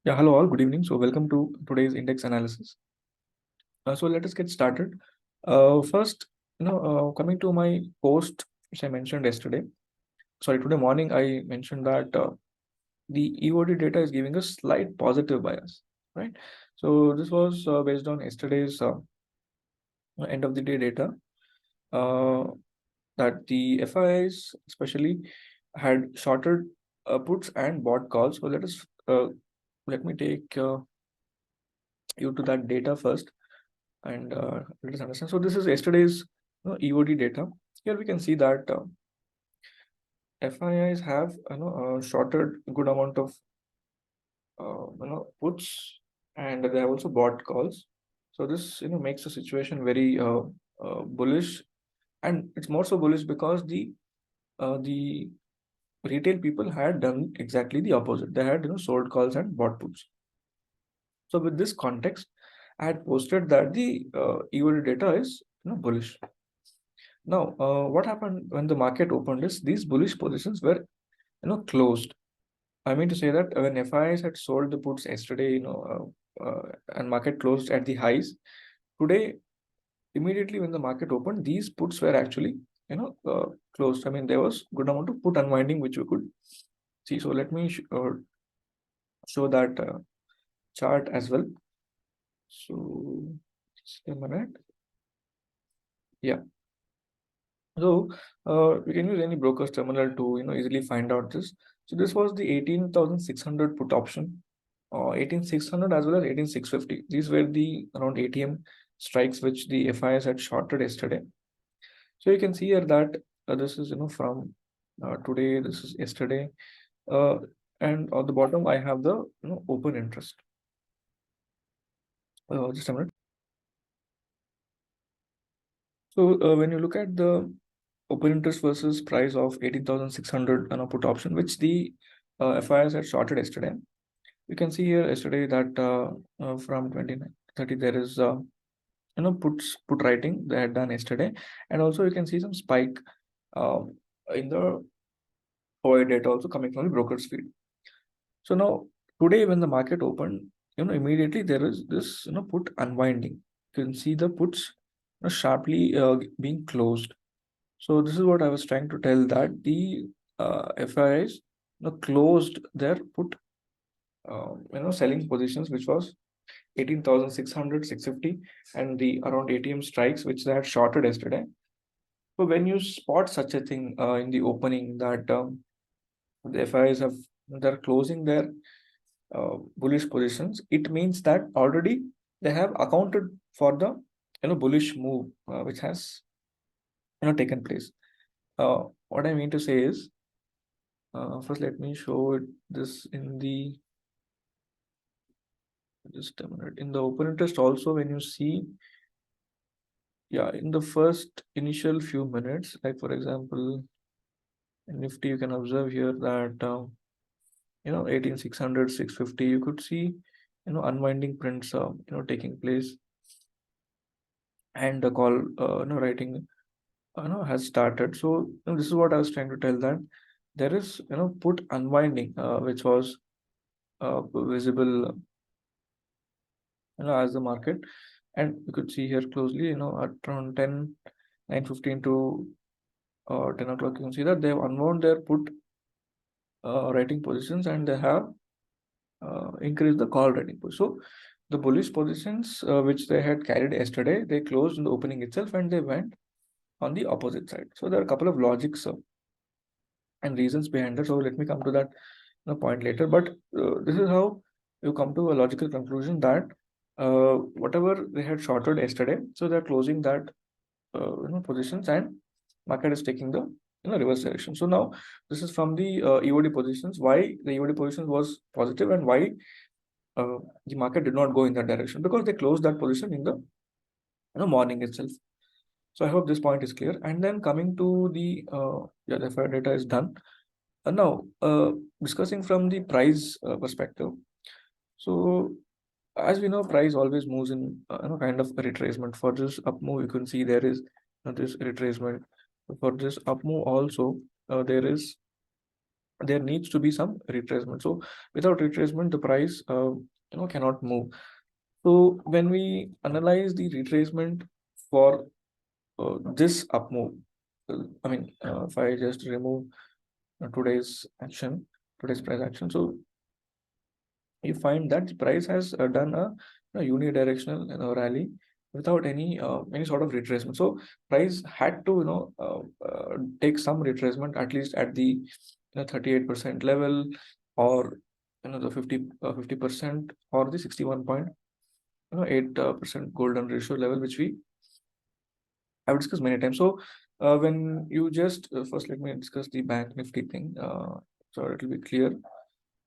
Yeah, hello all. Good evening. So welcome to today's index analysis. So let us get started. First, coming to my post, which I mentioned yesterday. Sorry, today morning I mentioned that the EOD data is giving a slight positive bias, right? So this was based on yesterday's end of the day data uh, that the FIIs especially had shorted puts and bought calls. So let me take you to that data first and let us understand. So this is yesterday's EOD data. Here we can see that FIIs have shorted a good amount of puts, and they have also bought calls. So this makes the situation very bullish, and it's more so bullish because the retail people had done exactly the opposite. They had sold calls and bought puts. So with this context, I had posted that the EOD data is bullish. Now, what happened when the market opened is these bullish positions were closed. I mean to say that when FIs had sold the puts yesterday, and market closed at the highs, today immediately when the market opened, these puts were actually closed. I mean there was good amount of put unwinding which we could see. So let me show that chart as well. So just a minute. Yeah. So we can use any broker's terminal to easily find out this. So this was the 18,600 put option, 18,600 as well as 18,650. These were the around ATM strikes which the FIS had shorted yesterday. So you can see here that this is from today. This is yesterday, uh, and on the bottom I have the open interest. Just a minute. So when you look at the open interest versus price of 18,600 put option, which the FIS had shorted yesterday. You can see here yesterday that from 29:30 there is put writing they had done yesterday, and also you can see some spike in the OI data also coming from the broker's feed. So now today when the market opened, immediately there is this put unwinding. You can see the puts sharply being closed. So this is what I was trying to tell, that the FIs closed their put selling positions, which was 18,600, 650, and the around ATM strikes which they had shorted yesterday. So when you spot such a thing in the opening, that the FIs have they're closing their bullish positions, it means that already they have accounted for the bullish move which has taken place. What I mean to say is, first let me show this in the just a minute. In the open interest also, when you see, yeah, in the first initial few minutes, like for example, in Nifty, you can observe here that 18,600, 650, you could see unwinding prints taking place, and the call writing has started. So this is what I was trying to tell, that there is put unwinding which was visible as the market, and you could see here closely at around 10 9:15 to 10 o'clock. You can see that they have unwound their put writing positions, and they have increased the call writing position. So the bullish positions which they had carried yesterday, they closed in the opening itself, and they went on the opposite side. So there are a couple of logics and reasons behind that. So let me come to that point later. But this is how you come to a logical conclusion, that whatever they had shorted yesterday, so they're closing that positions, and market is taking the reverse direction. So now this is from the EOD positions, why the EOD position was positive, and why the market did not go in that direction, because they closed that position in the morning itself. So I hope this point is clear. And then coming to the yeah, the FI data is done. Now discussing from the price perspective. So as we know, price always moves in kind of a retracement. For this up move, you can see there is this retracement. For this up move also, there is there needs to be some retracement. So without retracement, the price cannot move. So when we analyze the retracement for this up move, if I just remove today's price action, so you find that the price has done a unidirectional rally without any sort of retracement. So price had to take some retracement, at least at the 38% level, or the 50% or the 61.8% golden ratio level, which we have discussed many times. So when you just first, let me discuss the bank nifty thing, so it will be clear.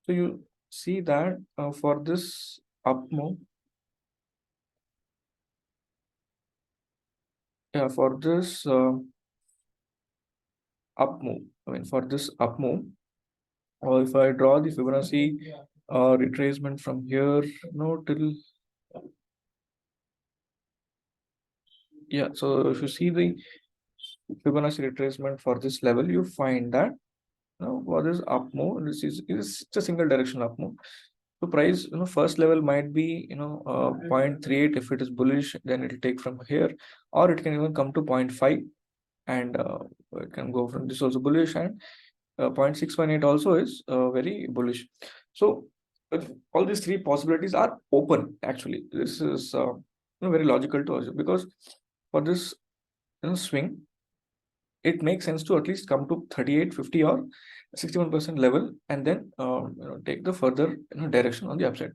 So you see that for this up move, for this up move, for this up move, or if I draw the Fibonacci retracement from here, till so if you see the Fibonacci retracement for this level, you find that for this up move, this is just a single directional up move. So price, first level might be 0.38. If it is bullish, then it will take from here, or it can even come to 0.5, and it can go from this also bullish, and 0.618 also is very bullish. So all these three possibilities are open. Actually, this is very logical to us, because for this swing, it makes sense to at least come to 38, 50 or 61% level, and then take the further direction on the upside.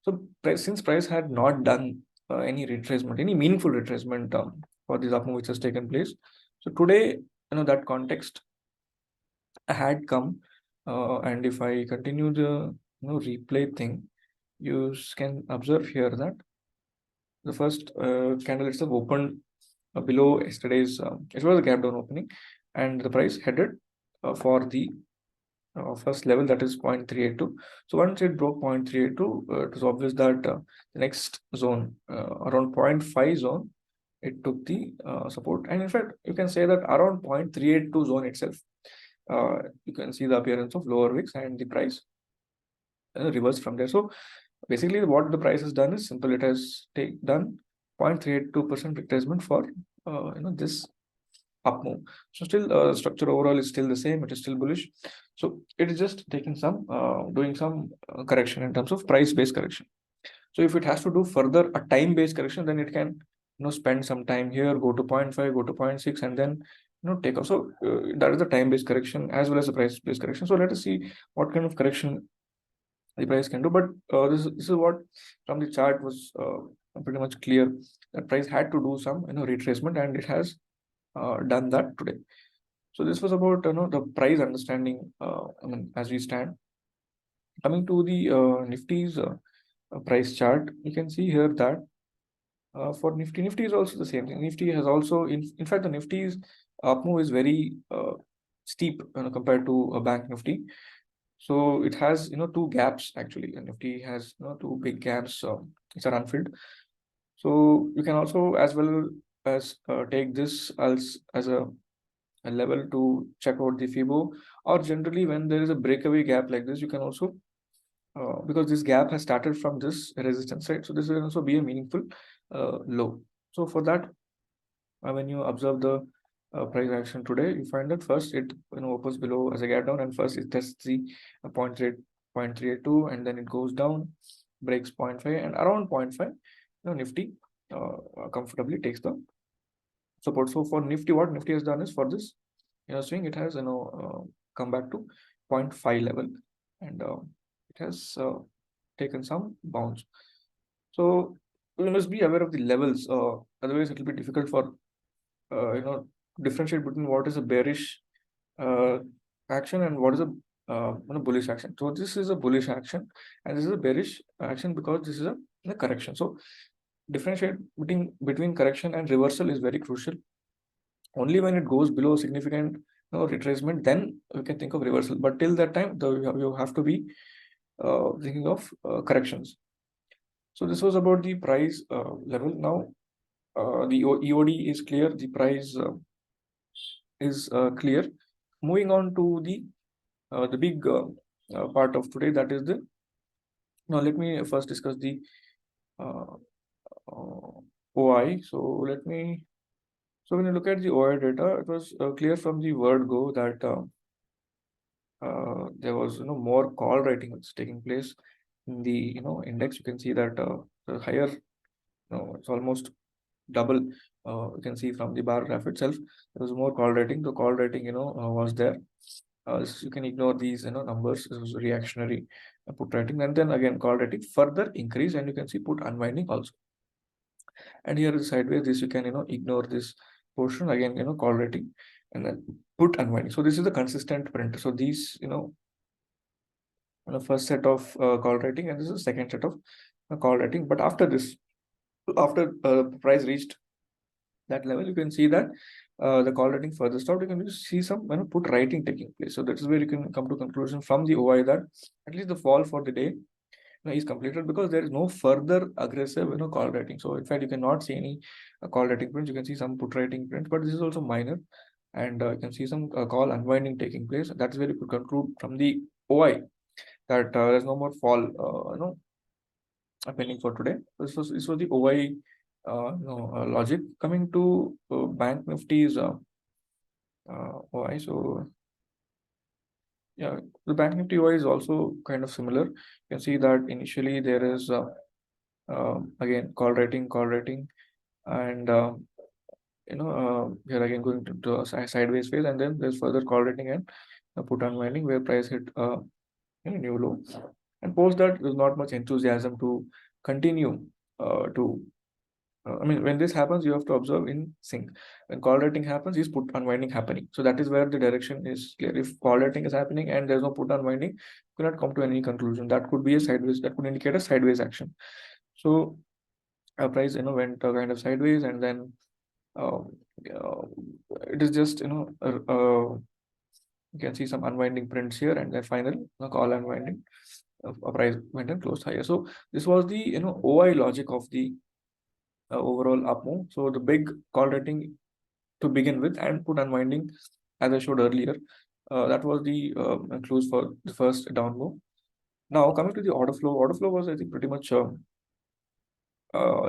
So since price had not done any retracement, any meaningful retracement for this up move which has taken place, so today that context had come, and if I continue the replay thing, you can observe here that the first candle itself opened below yesterday's, it was a gap down opening, and the price headed for the first level, that is 0.382. So once it broke 0.382, it was obvious that the next zone, around 0.5 zone, it took the support. And in fact, you can say that around 0.382 zone itself, you can see the appearance of lower wicks, and the price reversed from there. So basically, what the price has done is simple. It has done 0.382% retracement for this up move. So still structure overall is still the same. It is still bullish. So it is just taking some doing some correction in terms of price based correction. So if it has to do further a time based correction, then it can spend some time here, go to 0.5, go to 0.6, and then take off. So that is the time based correction as well as the price based correction. So let us see what kind of correction the price can do. But this is what from the chart was pretty much clear, that price had to do some retracement, and it has done that today. So this was about the price understanding. As we stand, coming to the Nifty's price chart, you can see here that for Nifty is also the same thing. Nifty has also, in fact, the Nifty's up move is very steep compared to a bank Nifty. So it has two gaps actually, and Nifty has two big gaps which are unfilled. So you can also, as well as take this as a level to check out the Fibo, or generally when there is a breakaway gap like this, you can also because this gap has started from this resistance, right? So this will also be a meaningful low. So for that, when you observe the price action today, you find that first it opens below as a gap down, and first it tests the 0.382, and then it goes down, breaks 0.5, and around 0.5, Nifty comfortably takes the support. So for Nifty, what Nifty has done is, for this swing, it has come back to 0.5 level, and it has taken some bounce. So we must be aware of the levels, otherwise it will be difficult for differentiate between what is a bearish action and what is a bullish action. So this is a bullish action, and this is a bearish action, because this is a correction. So differentiate between correction and reversal is very crucial. Only when it goes below significant retracement, then we can think of reversal. But till that time, you have to be thinking of corrections. So this was about the price level. Now the EOD is clear, the price is clear. Moving on to the the big part of today, that is the, now let me first discuss the uh, OI. So let me, so when you look at the OI data, it was clear from the word go that there was more call writing that's taking place in the index. You can see that the higher, it's almost double. You can see from the bar graph itself, there was more call writing. The call writing was there. You can ignore these numbers. This was reactionary put writing, and then again call writing further increase, and you can see put unwinding also. And here is sideways. This you can ignore this portion, again call writing, and then put unwinding. So this is the consistent print. So these first set of call writing, and this is the second set of call writing. But after this, after price reached that level, you can see that the call writing further stopped. You can see some put writing taking place. So that is where you can come to conclusion from the OI that at least the fall for the day is completed, because there is no further aggressive call writing. So in fact, you cannot see any call writing prints. You can see some put writing prints, but this is also minor, and you can see some call unwinding taking place. That's where you could conclude from the OI that there's no more fall pending for today. This was the OI logic. Coming to Bank Nifty's OI. So yeah, the Bank Nifty OI is also kind of similar. You can see that initially there is again call writing, and here again going to a sideways phase, and then there's further call writing and put unwinding where price hit new low, and post that there's not much enthusiasm to continue to I mean, when this happens, you have to observe in sync. When call writing happens, is put unwinding happening. So that is where the direction is clear. If call writing is happening and there's no put unwinding, you cannot come to any conclusion. That could be a sideways. That could indicate a sideways action. So price went kind of sideways, and then uh, uh, it is just you can see some unwinding prints here, and then final call unwinding. Price went and closed higher. So this was the OI logic of the overall up move. So the big call rating to begin with, and put unwinding as I showed earlier. That was the clues for the first down move. Now coming to the order flow was, I think, pretty much in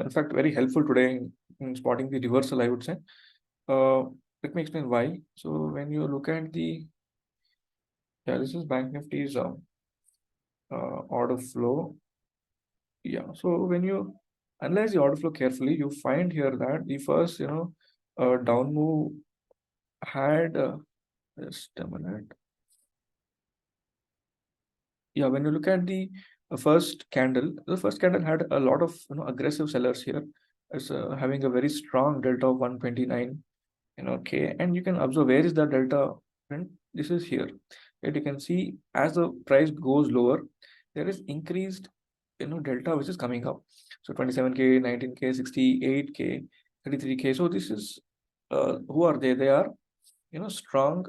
fact very helpful today in spotting the reversal, I would say. Let me explain why. So when you look at the, yeah, this is Bank Nifty's order flow. Yeah, so when you analyze the order flow carefully, you find here that the first down move had just a minute. Yeah, when you look at the first candle, the first candle had a lot of aggressive sellers here. It's having a very strong delta of 129 K, and you can observe where is the delta print. This is here. And you can see as the price goes lower, there is increased delta which is coming up. So 27K, 19K, 68K, 33K. So this is who are they? They are strong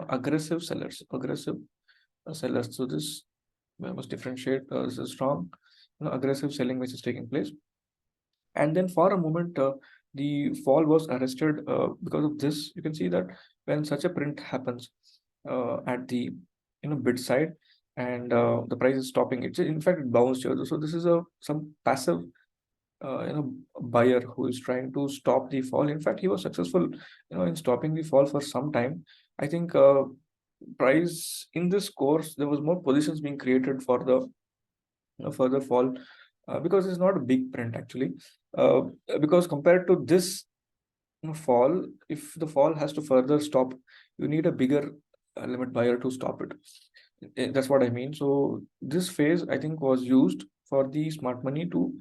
aggressive sellers. So this, I must differentiate. This is strong aggressive selling which is taking place, and then for a moment the fall was arrested because of this. You can see that when such a print happens at the bid side, and the price is stopping it, in fact it bounced here. So this is a some passive buyer who is trying to stop the fall. In fact, he was successful in stopping the fall for some time. I think price in this course, there was more positions being created for the further fall, because it's not a big print actually, uh, because compared to this fall, if the fall has to further stop, you need a bigger limit buyer to stop it. That's what I mean. So this phase, I think, was used for the smart money to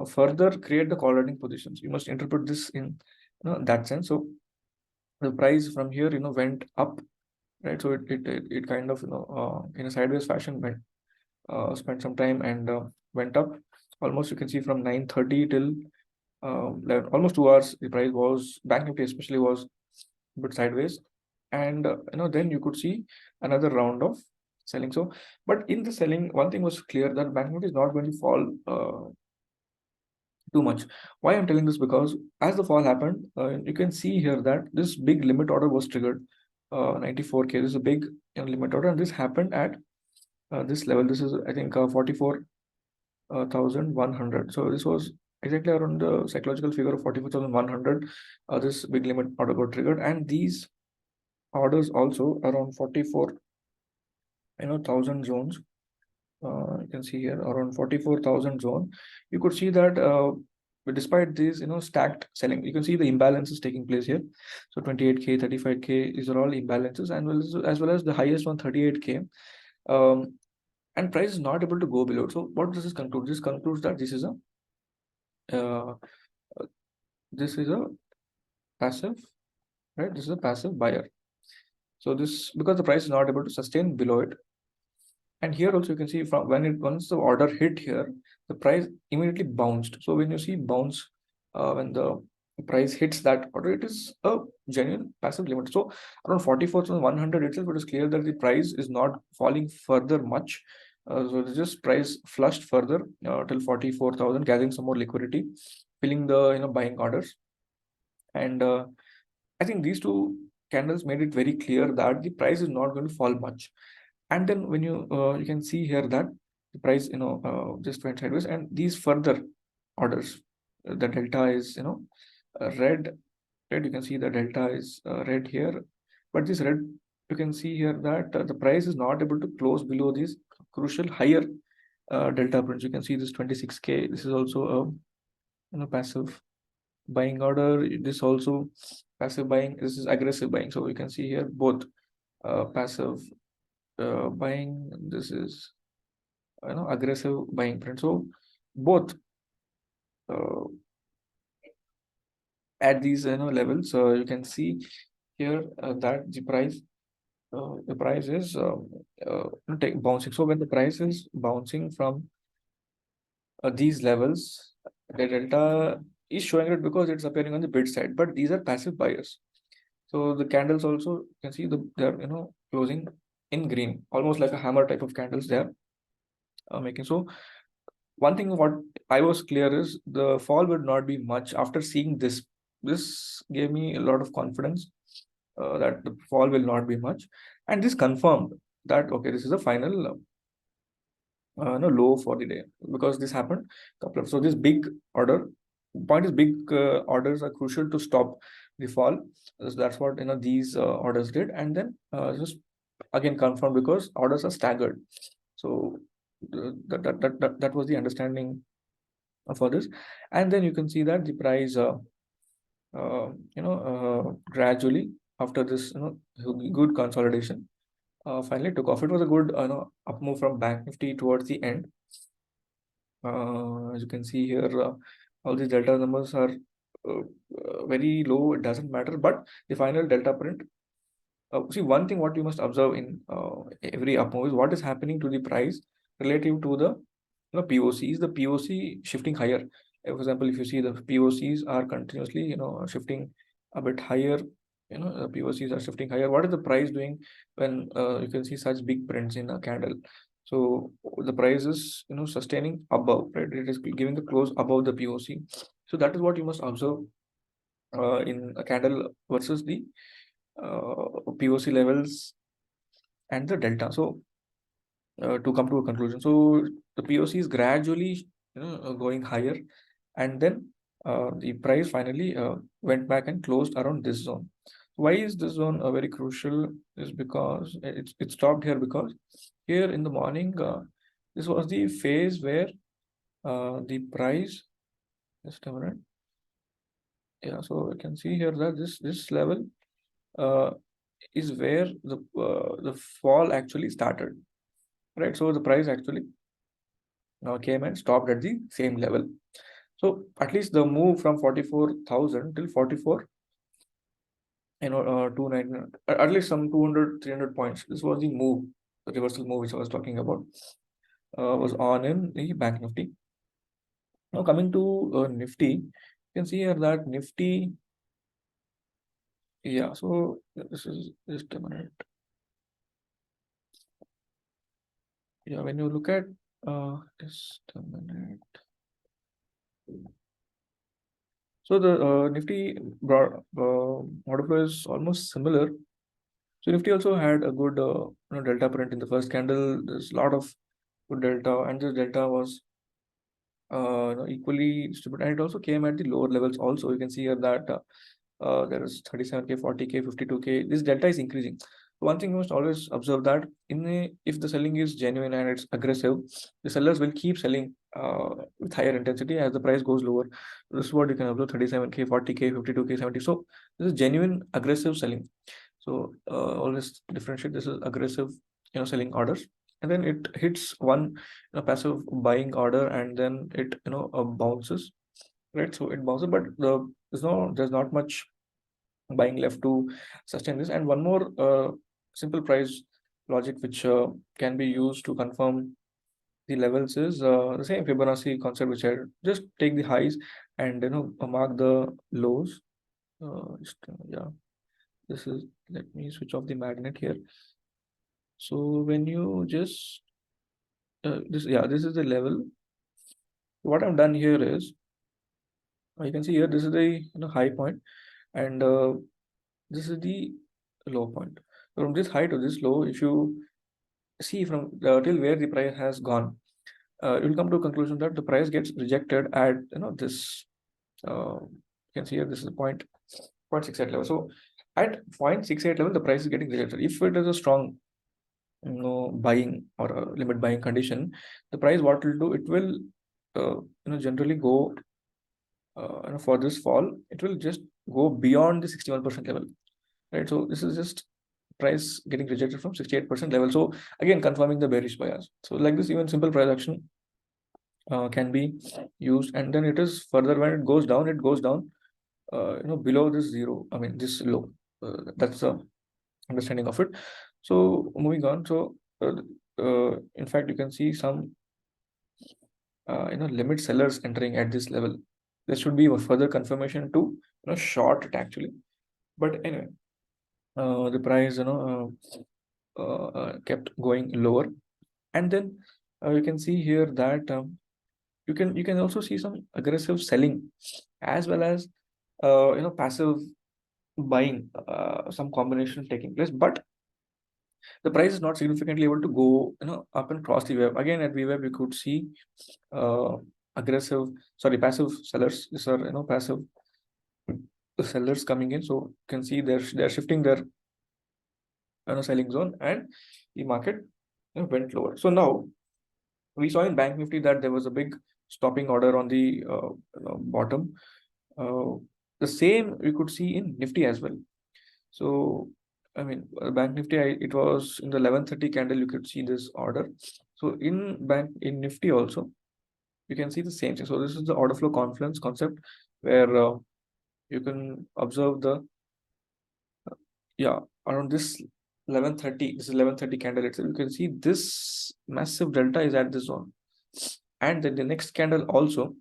further create the call writing positions. You must interpret this in that sense. So the price from here went up, right? So it kind of in a sideways fashion went spent some time, and went up almost. You can see from 9:30 till almost 2 hours. The price was, Bank Nifty especially, was a bit sideways, and then you could see another round of selling. So, but in the selling, one thing was clear, that Bank Nifty is not going to fall too much. Why I'm telling this? Because as the fall happened, you can see here that this big limit order was triggered 94K. This is a big limit order, and this happened at this level. This is, I think, 44,100. So this was exactly around the psychological figure of 44,100. This big limit order got triggered, and these orders also around 44, thousand zones. You can see here around 44,000 zone. You could see that but despite these, stacked selling, you can see the imbalances taking place here. So 28K, 35K, these are all imbalances, and as well as the highest one, 38K. And price is not able to go below. So what does this conclude? This concludes that uh, this is a passive, right? This is a passive buyer. So this, because the price is not able to sustain below it. And here also you can see, from once the order hit here, the price immediately bounced. So when you see bounce, when the price hits that order, it is a genuine passive limit. So around 44,100 itself, it is clear that the price is not falling further much. So this price flushed further till 44,000, gathering some more liquidity, filling the buying orders. And I think these two candles made it very clear that the price is not going to fall much. And then when you can see here that the price just went sideways, and these further orders, the delta is red. You can see the delta is red here, but this red, you can see here that the price is not able to close below these crucial higher delta prints. You can see this 26K. This is also a passive buying order. This also passive buying. This is aggressive buying. So you can see here both passive buying. This is aggressive buying print. So both uh, at these levels, you can see here that the price is bouncing. So when the price is bouncing from these levels, the delta is showing it because it's appearing on the bid side, but these are passive buyers. So the candles also, you can see they're closing in green, almost like a hammer type of candles they are making. So one thing what I was clear is the fall would not be much. After seeing this, this gave me a lot of confidence that the fall will not be much, and this confirmed that okay, this is the final no low for the day, because this happened couple of, so this big order, point is big orders are crucial to stop the fall. So that's what these orders did, and then just again confirmed because orders are staggered. So that was the understanding for this. And then you can see that the price gradually, after this good consolidation, finally took off. It was a good up move from Bank Nifty towards the end. As you can see here, all these delta numbers are very low. It doesn't matter, but the final delta print. See, one thing what you must observe in every up move is what is happening to the price relative to the POC. Is the POC shifting higher? For example, if you see the POCs are continuously shifting a bit higher, the POCs are shifting higher. What is the price doing when you can see such big prints in a candle? So the price is sustaining above, right? It is giving the close above the POC. So that is what you must observe in a candle versus the POC levels and the delta. So to come to a conclusion, so the POC is gradually going higher, and then the price finally went back and closed around this zone. Why is this zone very crucial? Is because it stopped here, because here in the morning this was the phase where the price, just a minute, yeah, so you can see here that this level uh, is where the fall actually started, right? So the price actually came and stopped at the same level. So at least the move from 44,000 till 44, 299, at least some 200, 300 points. This was the move, the reversal move which I was talking about, was on in the Bank Nifty. Now coming to Nifty, you can see here that Nifty, yeah, so this is just a minute. Yeah, when you look at just a minute. So the Nifty broad, model flow is almost similar So Nifty also had a good delta print in the first candle. There's a lot of good delta, and this delta was equally distributed, and it also came at the lower levels. Also, you can see here that there is 37K, 40K, 52K. This delta is increasing. One thing you must always observe that if the selling is genuine and it's aggressive, the sellers will keep selling with higher intensity as the price goes lower. This is what you can observe: 37K, 40K, 52K, 70. So this is genuine aggressive selling. So always differentiate. This is aggressive, selling orders, and then it hits one passive buying order, and then it bounces, right? So it bounces, but there's not much buying left to sustain this. And one more simple price logic which can be used to confirm the levels is the same Fibonacci concept, which I just take the highs and mark the lows. Yeah, this is, let me switch off the magnet here. So when you just this is the level. What I've done here is, you can see here, this is the high point, and this is the low point. From this high to this low, if you see from till where the price has gone, you'll come to a conclusion that the price gets rejected at this. You can see here, this is the point 0.68 level. So at 0.68 level, the price is getting rejected. If it is a strong buying or a limit buying condition, the price, what will do, it will generally go for this fall, it will just go beyond the 61% level, right? So this is just price getting rejected from 68% level. So again, confirming the bearish bias. So like this, even simple price action can be used, and then it is further, when it goes down, below this zero, I mean this low. That's the understanding of it. So moving on, so in fact, you can see some limit sellers entering at this level. There should be a further confirmation to short it actually. But anyway, the price kept going lower, and then you can see here that you can also see some aggressive selling, as well as passive buying, some combination taking place. But the price is not significantly able to go up and cross the wave. Again, at VWAP we could see uh, passive sellers. These are passive sellers coming in. So you can see they're shifting their selling zone, and the market went lower. So now we saw in Bank Nifty that there was a big stopping order on the bottom. uh, the same we could see in Nifty as well. So I mean, Bank Nifty, it was in the 11:30 candle, you could see this order. So in Nifty also, you can see the same thing. So this is the order flow confluence concept, where you can observe the yeah, around this 11:30, this is 11:30 candle itself. You can see this massive delta is at this zone, and then the next candle also,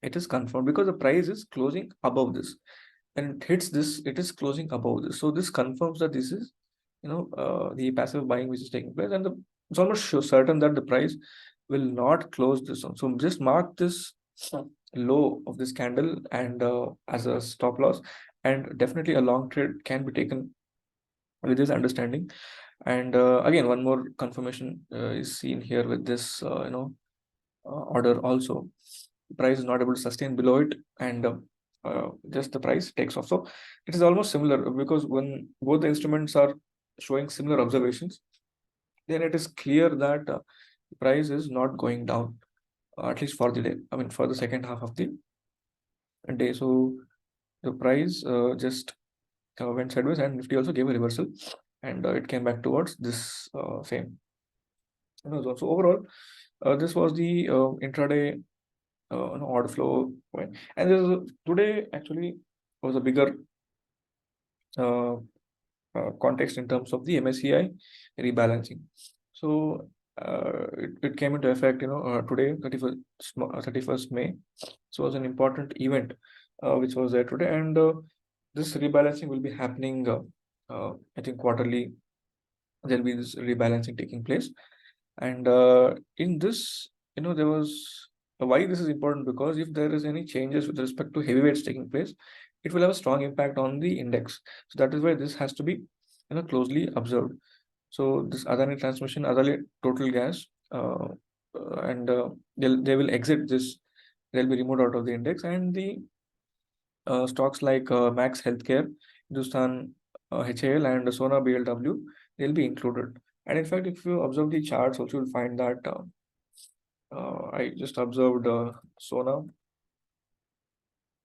it is confirmed because the price is closing above this, and it hits this, it is closing above this. So this confirms that this is the passive buying which is taking place, and it's almost certain that the price will not close this one. So just mark this low of this candle and as a stop loss, and definitely a long trade can be taken with this understanding. And again, one more confirmation is seen here with this order also. The price is not able to sustain below it, and just the price takes off. So it is almost similar, because when both the instruments are showing similar observations, then it is clear that the price is not going down, at least for the day, I mean for the second half of the day. So the price just went sideways, and Nifty also gave a reversal, and it came back towards this same zone. So overall, this was the intraday order flow point. And today actually was a bigger uh, context in terms of the MSCI rebalancing. So it came into effect, today, 31st May. So it was an important event which was there today, and this rebalancing will be happening. I think quarterly, there'll be this rebalancing taking place, and in this, there was why this is important, because if there is any changes with respect to heavyweights taking place, it will have a strong impact on the index. So that is why this has to be closely observed. So this Adani Transmission, Adani Total Gas, and they will exit this. They'll be removed out of the index, and the stocks like Max Healthcare, Hindustan HAL, and Sona BLW, they'll be included. And in fact, if you observe the charts, also you'll find that I just observed the Sona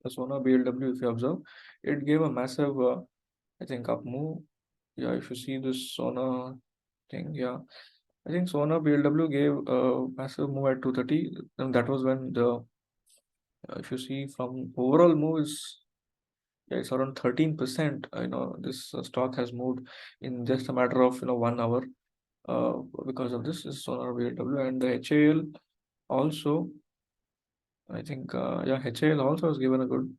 BLW. If you observe, it gave a massive, I think, up move. Yeah, if you see this Sona thing, yeah, I think Sona BLW gave a massive move at 230, and that was when the if you see from overall move is, yeah, it's around 13%. This stock has moved in just a matter of 1 hour because of this Sonar VW, and the HAL also. I think yeah, HAL also has given a good.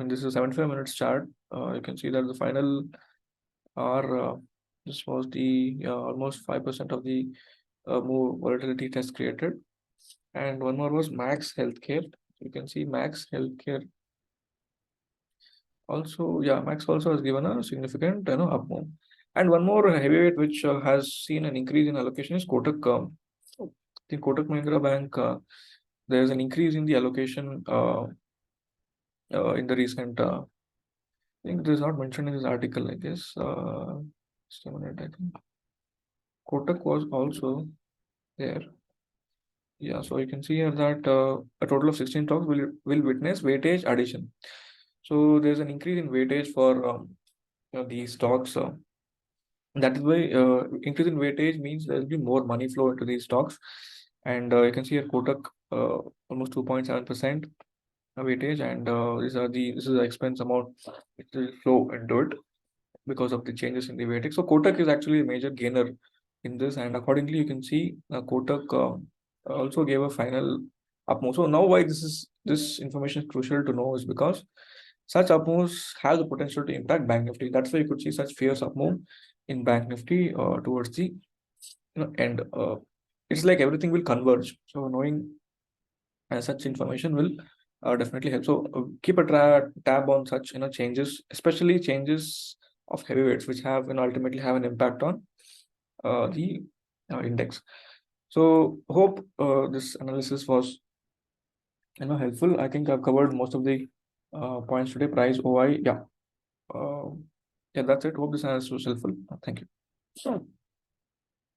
This is a 75 minutes chart. You can see that the final hour. This was the almost 5% of the move volatility it has created, and one more was Max Healthcare. You can see Max Healthcare also, yeah, Max also has given a significant up move. And one more heavyweight which has seen an increase in allocation is Kotak. The Kotak Mahindra Bank, there is an increase in the allocation in the recent. I think this is not mentioned in this article, I guess. Just a minute, I think Kotak was also there. Yeah, so you can see here that a total of 16 stocks will witness weightage addition. So there's an increase in weightage for these stocks. That is why increase in weightage means there will be more money flow into these stocks. And you can see here Kotak almost 2.7% weightage, and this is the expense amount which will flow into it because of the changes in the weightage. So Kotak is actually a major gainer in this, and accordingly you can see Kotak also gave a final up move. So now why this information is crucial to know is because such up moves have the potential to impact Bank Nifty. That's why you could see such fierce up move in Bank Nifty towards the end. It's like everything will converge. So knowing such information will definitely help. So keep a tab on such changes, especially changes of heavyweights, which have ultimately have an impact on the index. So hope this analysis was helpful. I think I've covered most of the points today. Price, OI, yeah, yeah, that's it. Hope this analysis was helpful. Thank you.